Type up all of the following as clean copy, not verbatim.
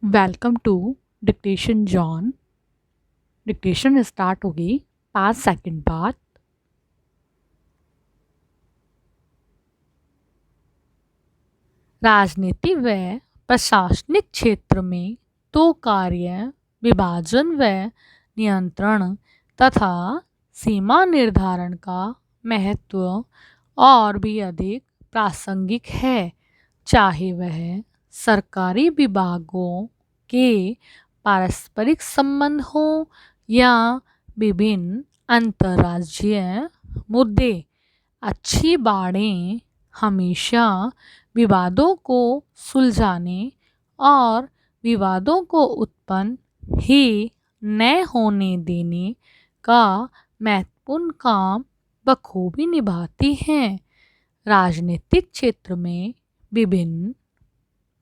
Welcome to dictation zone. Dictation start होगी 5 second बाद। राजनीति व प्रशासनिक क्षेत्र में तो कार्य विभाजन व नियंत्रण तथा सीमा निर्धारण का महत्व और भी अधिक प्रासंगिक है, चाहे वह सरकारी विभागों के पारस्परिक संबंध हो या विभिन्न अंतर्राज्यीय मुद्दे। अच्छी बाड़ें हमेशा विवादों को सुलझाने और विवादों को उत्पन्न ही न होने देने का महत्वपूर्ण काम बखूबी निभाती हैं। राजनीतिक क्षेत्र में विभिन्न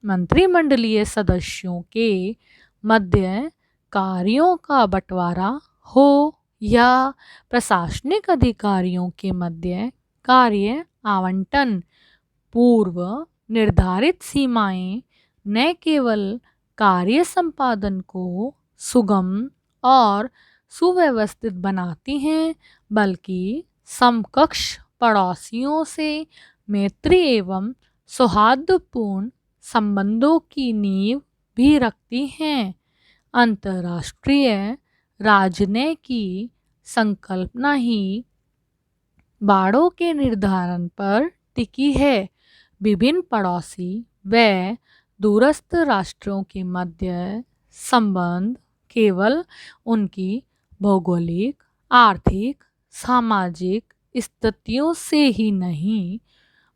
मंत्रिमंडलीय सदस्यों के मध्य कार्यों का बंटवारा हो या प्रशासनिक अधिकारियों के मध्य कार्य आवंटन, पूर्व निर्धारित सीमाएं न केवल कार्य संपादन को सुगम और सुव्यवस्थित बनाती हैं, बल्कि समकक्ष पड़ोसियों से मैत्री एवं सौहार्दपूर्ण संबंधों की नींव भी रखती हैं। अंतर्राष्ट्रीय राजनय की संकल्पना ही बाड़ों के निर्धारण पर टिकी है। विभिन्न पड़ोसी व दूरस्थ राष्ट्रों के मध्य संबंध केवल उनकी भौगोलिक, आर्थिक, सामाजिक स्थितियों से ही नहीं,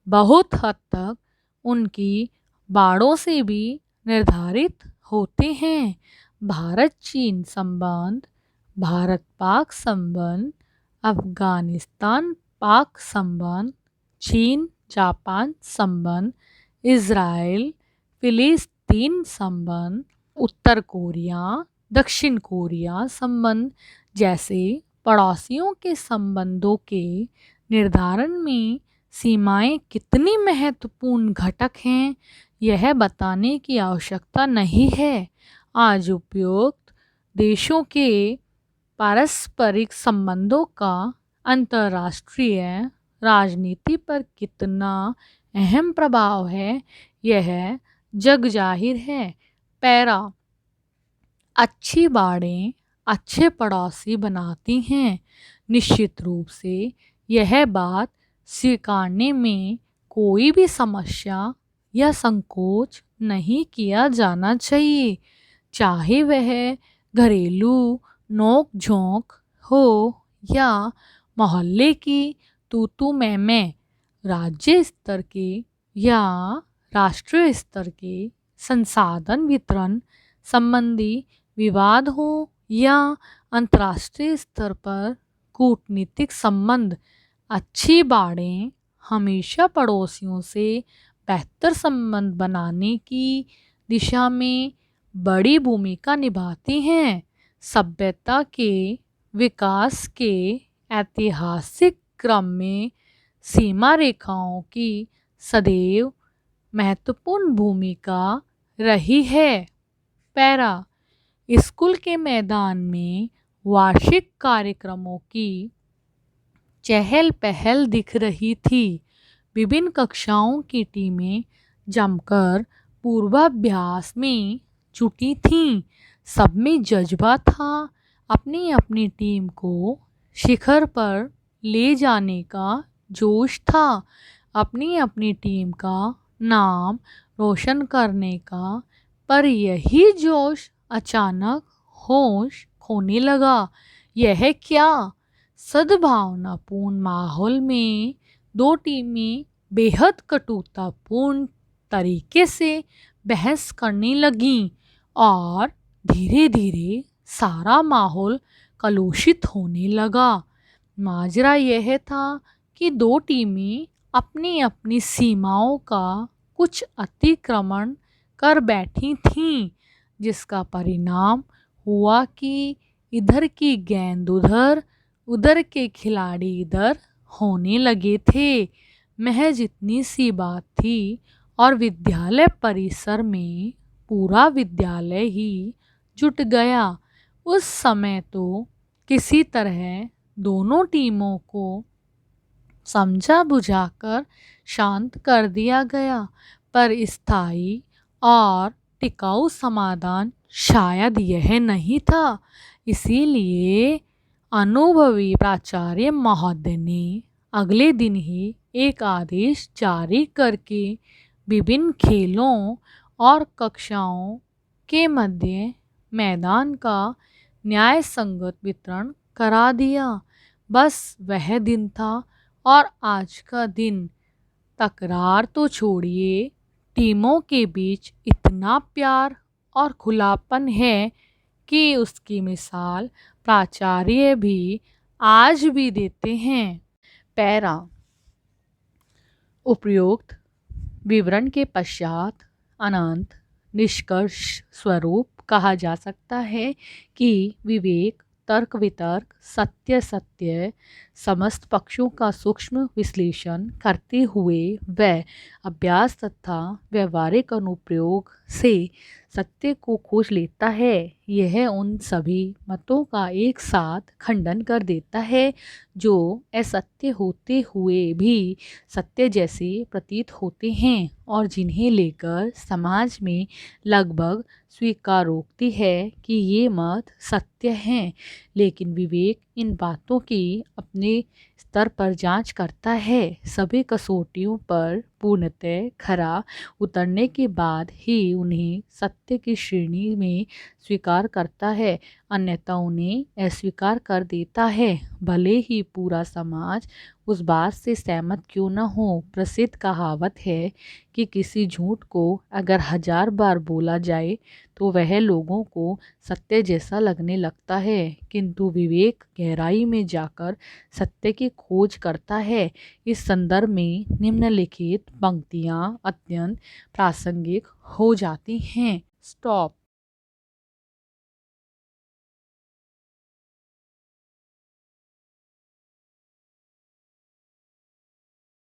बहुत हद तक उनकी बाड़ों से भी निर्धारित होते हैं। भारत चीन संबंध, भारत पाक संबंध, अफगानिस्तान पाक संबंध, चीन जापान संबंध, इज़राइल फिलिस्तीन संबंध, उत्तर कोरिया दक्षिण कोरिया संबंध जैसे पड़ोसियों के संबंधों के निर्धारण में सीमाएं कितनी महत्वपूर्ण घटक हैं, यह बताने की आवश्यकता नहीं है। आज उपयुक्त देशों के पारस्परिक संबंधों का अंतर्राष्ट्रीय राजनीति पर कितना अहम प्रभाव है, यह जग जाहिर है। पैरा, अच्छी बाड़ें अच्छे पड़ोसी बनाती हैं। निश्चित रूप से यह बात स्वीकारने में कोई भी समस्या या संकोच नहीं किया जाना चाहिए, चाहे वह घरेलू नोक झोंक हो या मोहल्ले की तू मैं। राज्य स्तर के या राष्ट्रीय स्तर के संसाधन वितरण संबंधी विवाद हो या अंतर्राष्ट्रीय स्तर पर कूटनीतिक संबंध, अच्छी बाड़ें हमेशा पड़ोसियों से बेहतर संबंध बनाने की दिशा में बड़ी भूमिका निभाती हैं। सभ्यता के विकास के ऐतिहासिक क्रम में सीमा रेखाओं की सदैव महत्वपूर्ण भूमिका रही है। पैरा, स्कूल के मैदान में वार्षिक कार्यक्रमों की चहल पहल दिख रही थी। विभिन्न कक्षाओं की टीमें जमकर पूर्वाभ्यास में जुटी थीं। सब में जज्बा था, अपनी अपनी टीम को शिखर पर ले जाने का जोश था, अपनी अपनी टीम का नाम रोशन करने का। पर यही जोश अचानक होश खोने लगा। यह क्या? सद्भावनापूर्ण माहौल में दो टीमें बेहद कटुतापूर्ण तरीके से बहस करने लगीं और धीरे धीरे सारा माहौल कलुषित होने लगा। माजरा यह था कि दो टीमें अपनी अपनी सीमाओं का कुछ अतिक्रमण कर बैठी थीं, जिसका परिणाम हुआ कि इधर की गेंद उधर, उधर के खिलाड़ी इधर होने लगे थे। महज इतनी सी बात थी और विद्यालय परिसर में पूरा विद्यालय ही जुट गया। उस समय तो किसी तरह दोनों टीमों को समझा बुझाकर शांत कर दिया गया, पर स्थायी और टिकाऊ समाधान शायद यह नहीं था। इसीलिए अनुभवी प्राचार्य महोदय ने अगले दिन ही एक आदेश जारी करके विभिन्न खेलों और कक्षाओं के मध्य मैदान का न्याय संगत वितरण करा दिया। बस वह दिन था, और आज का दिन तकरार तो छोड़िए, टीमों के बीच इतना प्यार और खुलापन है कि उसकी मिसाल प्राचार्य भी आज भी देते हैं। पैरा। उपरोक्त विवरण के पश्चात अनंत निष्कर्ष स्वरूप कहा जा सकता है कि विवेक, तर्क वितर्क, सत्य सत्य समस्त पक्षों का सूक्ष्म विश्लेषण करते हुए वह अभ्यास तथा व्यवहारिक अनुप्रयोग से सत्य को खोज लेता है। यह उन सभी मतों का एक साथ खंडन कर देता है जो असत्य होते हुए भी सत्य जैसे प्रतीत होते हैं और जिन्हें लेकर समाज में लगभग स्वीकारोक्ति है कि ये मत सत्य हैं। लेकिन विवेक इन बातों की अपने स्तर पर जांच करता है, सभी कसौटियों पर पूर्णतः खरा उतरने के बाद ही उन्हें सत्य की श्रेणी में स्वीकार करता है, अन्यथा उन्हें अस्वीकार कर देता है, भले ही पूरा समाज उस बात से सहमत क्यों न हो। प्रसिद्ध कहावत है कि किसी झूठ को अगर 1000 बार बोला जाए तो वह लोगों को सत्य जैसा लगने लगता है, किंतु विवेक गहराई में जाकर सत्य की खोज करता है। इस संदर्भ में निम्नलिखित पंक्तियाँ अत्यंत प्रासंगिक हो जाती हैं। स्टॉप।